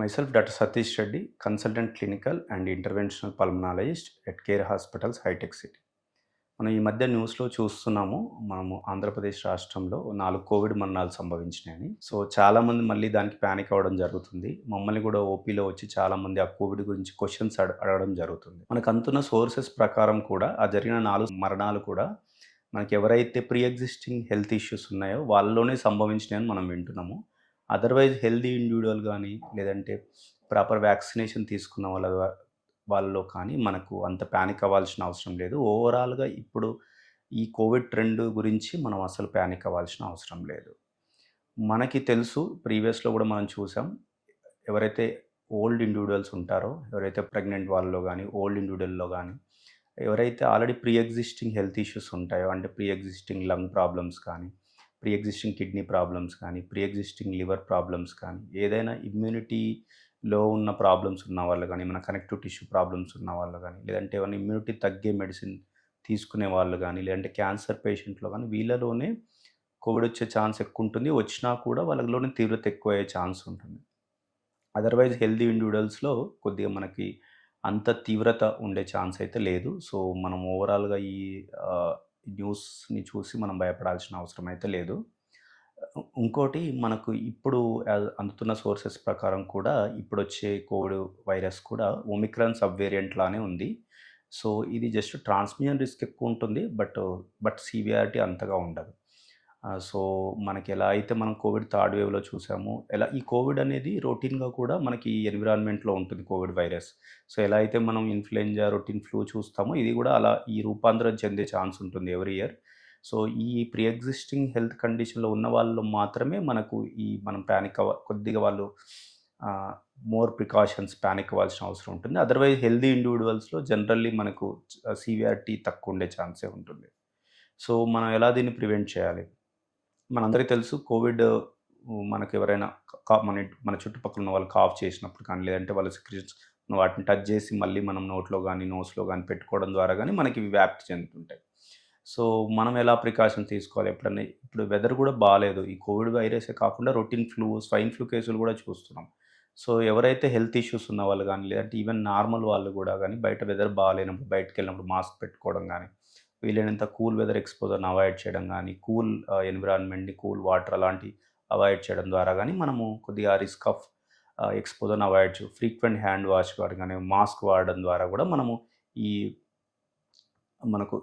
Myself, Dr. Satish Reddy, consultant clinical and interventional pulmonologist at Care Hospitals, High-Tech City. మనం ఈ మధ్య న్యూస్‌లో చూస్తున్నాము. మనము ఆంధ్రప్రదేశ్ రాష్ట్రంలో 4 కోవిడ్ మరణాలు సంభవించినాయని. సో, చాలామంది మళ్ళీ దానికి పానిక్ అవ్వడం జరుగుతుంది. మమ్మల్ని కూడా ఓపీలో వచ్చి చాలామంది ఆ కోవిడ్ గురించి క్వెషన్స్ అడగడం జరుగుతుంది. మనకు అందుతున్న సోర్సెస్ ప్రకారం కూడా ఆ జరిగిన 4 మరణాలు కూడా మనకి ఎవరైతే ప్రీ ఎగ్జిస్టింగ్ హెల్త్ ఇష్యూస్ ఉన్నాయో వాళ్ళలోనే సంభవించినాయని మనం వింటున్నాము. అదర్‌వైజ్ హెల్తీ ఇండివిడ్యువల్ గానీ, లేదంటే ప్రాపర్ వ్యాక్సినేషన్ తీసుకున్న వాళ్ళలో కానీ మనకు అంత పానిక్ అవ్వాల్సిన అవసరం లేదు. ఓవరాల్‌గా ఇప్పుడు ఈ కోవిడ్ ట్రెండ్ గురించి మనం అసలు పానిక్ అవ్వాల్సిన అవసరం లేదు. మనకి తెలుసు ప్రీవియస్‌లో గూడా మనం చూసాం. ఎవరైతే ఓల్డ్ ఇండివిడ్యువల్స్ ఉంటారో, ఎవరైతే ప్రెగ్నెంట్ వాళ్ళలో గానీ, ఓల్డ్ ఇండివిడ్యువల్‌లో గానీ, ఎవరైతే already pre existing health issues ఉంటాయో, అంటే ప్రీ ఎగ్జిస్టింగ్ లంగ్ ప్రాబ్లమ్స్ కానీ, ప్రీ ఎగ్జిస్టింగ్ కిడ్నీ ప్రాబ్లమ్స్ కానీ, ప్రీ ఎగ్జిస్టింగ్ లివర్ ప్రాబ్లమ్స్ కానీ, ఏదైనా ఇమ్యూనిటీలో ఉన్న ప్రాబ్లమ్స్ ఉన్న వాళ్ళు గానీ, మన కనెక్టివ్ టిష్యూ ప్రాబ్లమ్స్ ఉన్న వాళ్ళు గానీ, లేదంటే ఏమైనా ఇమ్యూనిటీ తగ్గే మెడిసిన్ తీసుకునే వాళ్ళు గానీ, లేదంటే క్యాన్సర్ పేషెంట్‌లో గానీ, వీళ్ళలోనే కోవిడ్ వచ్చే ఛాన్స్ ఎక్కువుంటుంది. వచ్చినా కూడా వాళ్ళలోనే తీవ్రత ఎక్కువయ్యే ఛాన్స్ ఉంటుంది. అదర్‌వైజ్ హెల్తీ ఇండివిడ్యువల్స్‌లో కొద్దిగా మనకి అంత తీవ్రత ఉండే ఛాన్స్ అయితే లేదు. సో, మనం ఓవరాల్‌గా ఈ ఆహ్, న్యూస్‌ని చూసి మనం భయపడాల్సిన అవసరం అయితే లేదు. ఇంకోటి మనకు ఇప్పుడు అందుతున్న సోర్సెస్ ప్రకారం కూడా ఇప్పుడొచ్చే కోవిడ్ వైరస్ కూడా ఒమిక్రాన్ సబ్ వేరియంట్ లానే ఉంది. సో, ఇది జస్ట్ ట్రాన్స్‌మిషన్ రిస్క్ ఎక్కువుంటుంది. బట్ సివియారిటీ అంతగా ఉండదు. సో, మనకెలా అయితే మనం కోవిడ్ థర్డ్ వేవ్‌లో చూసామో, ఈ కోవిడ్ అనేది రొటీన్‌గా కూడా మనకి ఎన్విరాన్మెంట్‌లో ఉంటుంది కోవిడ్ వైరస్. సో, ఎలా అయితే మనం ఇన్‌ఫ్లుయెంజా, రొటీన్ ఫ్లూ చూస్తామో, ఇది కూడా అలా ఈ రూపాంతరం చెందే ఛాన్స్ ఉంటుంది ఎవ్రీ ఇయర్. సో, ఈ ప్రీ ఎగ్జిస్టింగ్ హెల్త్ కండిషన్‌లో ఉన్న వాళ్ళు మాత్రమే మనకు మనం కొద్దిగా వాళ్ళు ఆహ్, మోర్ ప్రికాషన్స్ పానిక్ అవ్వాల్సిన అవసరం ఉంటుంది. అదర్‌వైజ్ హెల్తీ ఇండివిడ్యువల్స్‌లో జనరల్లీ మనకు సివియారిటీ తక్కువుండే ఛాన్సే ఉంటుంది. సో, మనం ఎలా దీన్ని ప్రివెంట్ చేయాలి? మనందరికీ తెలుసు కోవిడ్ మనకెవరైనా మన చుట్టుపక్కల ఉన్న వాళ్ళు కాఫ్ చేసినప్పుడు కానీ, లేదంటే వాళ్ళ సెక్రీషన్స్ వాటిని టచ్ చేసి మళ్ళీ మనం నోట్లో గానీ, నోస్‌లో గానీ పెట్టుకోవడం ద్వారా గానీ మనకివి వ్యాప్తి చెందుతుంటాయి. సో, మనం ఎలా ప్రికాషన్ తీసుకోవాలి ఎప్పుడన్నా ఇప్పుడు వెదర్ గూడా బాలేదు. ఈ కోవిడ్ వైరసే కాకుండా రొటీన్ ఫ్లూ, స్వైన్ ఫ్లూ కేసులు గూడా చూస్తున్నాం. సో, ఎవరైతే హెల్త్ ఇష్యూస్ ఉన్నవాళ్ళు గానీ, లేదంటే ఈవెన్ నార్మల్ వాళ్ళు గూడా గానీ, బయట వెదర్ బాలేనప్పుడు బయటికెళ్ళినప్పుడు మాస్క్ పెట్టుకోవడం గానీ, వీలైనంత కూల్ వెదర్ ఎక్స్‌పోజర్‌ని అవాయిడ్ చేయడం గానీ, ఎన్విరాన్మెంట్‌ని, కూల్ వాటర్ అలాంటివి అవాయిడ్ చేయడం ద్వారా గానీ, మనము కొద్దిగా రిస్క్ ఆఫ్ ఎక్స్‌పోజర్‌ని అవాయిడ్ ఫ్రీక్వెంట్ హ్యాండ్ వాష్ వాడడం గానీ, మాస్క్ వాడడం ద్వారా గూడా మనము ఈ మనకు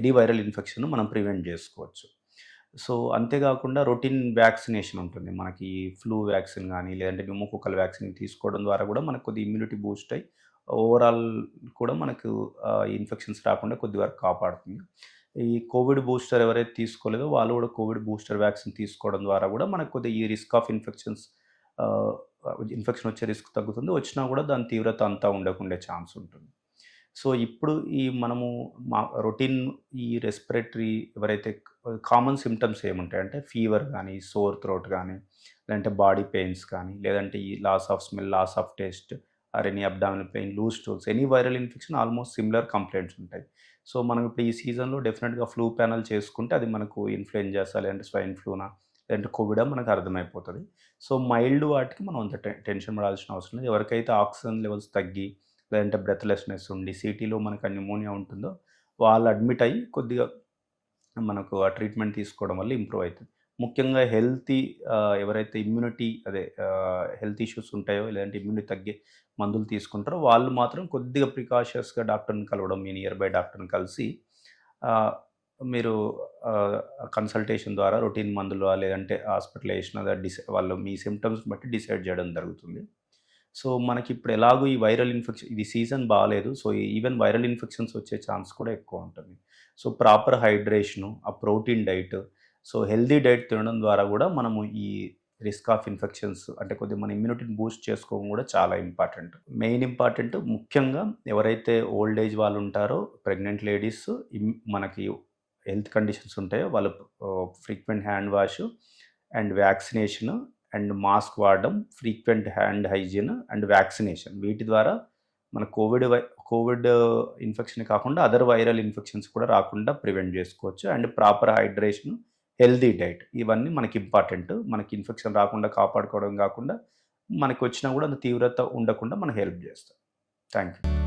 ఎనీ వైరల్ ఇన్ఫెక్షన్‌ను మనం ప్రివెంట్ జేసుకోవచ్చు. సో, అంతేగాకుండా రొటీన్ వ్యాక్సినేషన్ ఉంటుంది. మనకి ఫ్లూ వ్యాక్సిన్ గానీ, లేదంటే న్యూమోకోకల్ వ్యాక్సిన్ తీసుకోవడం ద్వారా గూడా మనకు కొద్దిగా ఇమ్యూనిటీ బూస్ట్ అయ్యి, ఓవరాల్ కూడా మనకు ఇన్ఫెక్షన్స్ రాకుండా కొద్ది వరకు కాపాడుతుంది. ఈ కోవిడ్ బూస్టర్ ఎవరైతే తీసుకోలేదో వాళ్ళు గూడా కోవిడ్ బూస్టర్ వ్యాక్సిన్ తీసుకోవడం ద్వారా గూడా మనకు కొద్దిగా ఈ రిస్క్ ఆఫ్ ఆహ్, ఇన్ఫెక్షన్ వచ్చే రిస్క్ తగ్గుతుంది. వచ్చినా గూడా దాని తీవ్రత అంతా ఉండకుండే ఛాన్స్ ఉంటుంది. సో, ఇప్పుడు మనము రొటీన్ రెస్పిరేటరీ ఎవరైతే కామన్ సింప్టమ్స్ ఏముంటాయంటే ఫీవర్ గానీ, సోర్ థ్రోట్ గానీ, లేదంటే బాడీ పెయిన్స్ కానీ, లేదంటే ఈ loss of smell, loss of taste or any abdominal pain, loose stools, any viral infection almost similar complaints ఉంటాయి. సో, మనం ఇప్పుడు ఈ సీజన్‌లో డెఫినిట్‌గా ఫ్లూ ప్యానెల్ చేసుకుంటే అది మనకు ఇన్‌ఫ్లుయెంజాసా, లేదంటే స్వైన్ ఫ్లూనా, లేదంటే కోవిడా మనకు అర్థమైపోతది. సో, మైల్డ్ వాటికి మనం అంత టెన్షన్ పడాల్సిన అవసరం లేదు. ఎవరికైతే ఆక్సిజన్ లెవెల్స్ తగ్గి, లేదంటే బ్రెత్‌లెస్‌నెస్ ఉండి, సిటీలో మనకు న్యూమోనియా ఉంటుందో, వాళ్ళు అడ్మిట్ అయ్యి కొద్దిగా మనకు ఆ ట్రీట్మెంట్ తీసుకోవడం వల్ల ఇంప్రూవ్ అయితది. ముఖ్యంగా ఎవరైతే హెల్త్ ఇష్యూస్ ఉంటాయో, లేదంటే ఇమ్యూనిటీ తగ్గే మందులు తీసుకుంటారో, వాళ్ళు మాత్రం కొద్దిగా ప్రికాషియస్‌గా డాక్టర్‌ని కలవడం, మీ నియర్ బై డాక్టర్‌ని కలిసి ఆహ్, మీరు ఆహ్, కన్సల్టేషన్ ద్వారా రొటీన్ మందులా, లేదంటే హాస్పిటలైజేషన్ వాళ్ళు మీ సింప్టమ్స్‌ని బట్టి డిసైడ్ చేయడం జరుగుతుంది. సో, మనకిప్పుడు ఎలాగో ఈ వైరల్ ఇన్ఫెక్షన్ ఇది సీజన్ బాలేదు. సో, ఈవెన్ వైరల్ ఇన్ఫెక్షన్స్ వచ్చే ఛాన్స్ కూడా ఎక్కువుంటుంది. సో, ప్రాపర్ హైడ్రేషను, ఆ protein diet, so, healthy diet తినడం ద్వారా గూడా మనము ఈ రిస్క్ ఆఫ్ ఇన్ఫెక్షన్స్ అంటే కొద్దిగా మన ఇమ్యూనిటీని బూస్ట్ చేసుకోవడం గూడా చాలా ఇంపార్టెంట్. మెయిన్ ఇంపార్టెంట్ ముఖ్యంగా ఎవరైతే ఓల్డ్ ఏజ్ వాళ్ళుంటారో, ప్రెగ్నెంట్ లేడీస్, మనకి హెల్త్ కండిషన్స్ ఉంటాయో వాళ్ళు frequent hand wash and vaccination and mask వాడడం, frequent hand hygiene and vaccination. వీటి ద్వారా మన కోవిడ్ ఇన్ఫెక్షన్ కాకుండా అదర్ వైరల్ ఇన్ఫెక్షన్స్ కూడా రాకుండా ప్రివెంట్ జేసుకోవచ్చు. And proper hydration, healthy diet ఇవన్నీ మనకి ఇంపార్టెంట్. మనకి ఇన్ఫెక్షన్ రాకుండా కాపాడుకోవడం గాకుండా మనకొచ్చినా కూడా అంత తీవ్రత ఉండకుండా మనకు హెల్ప్ చేస్తాయి. Thank you.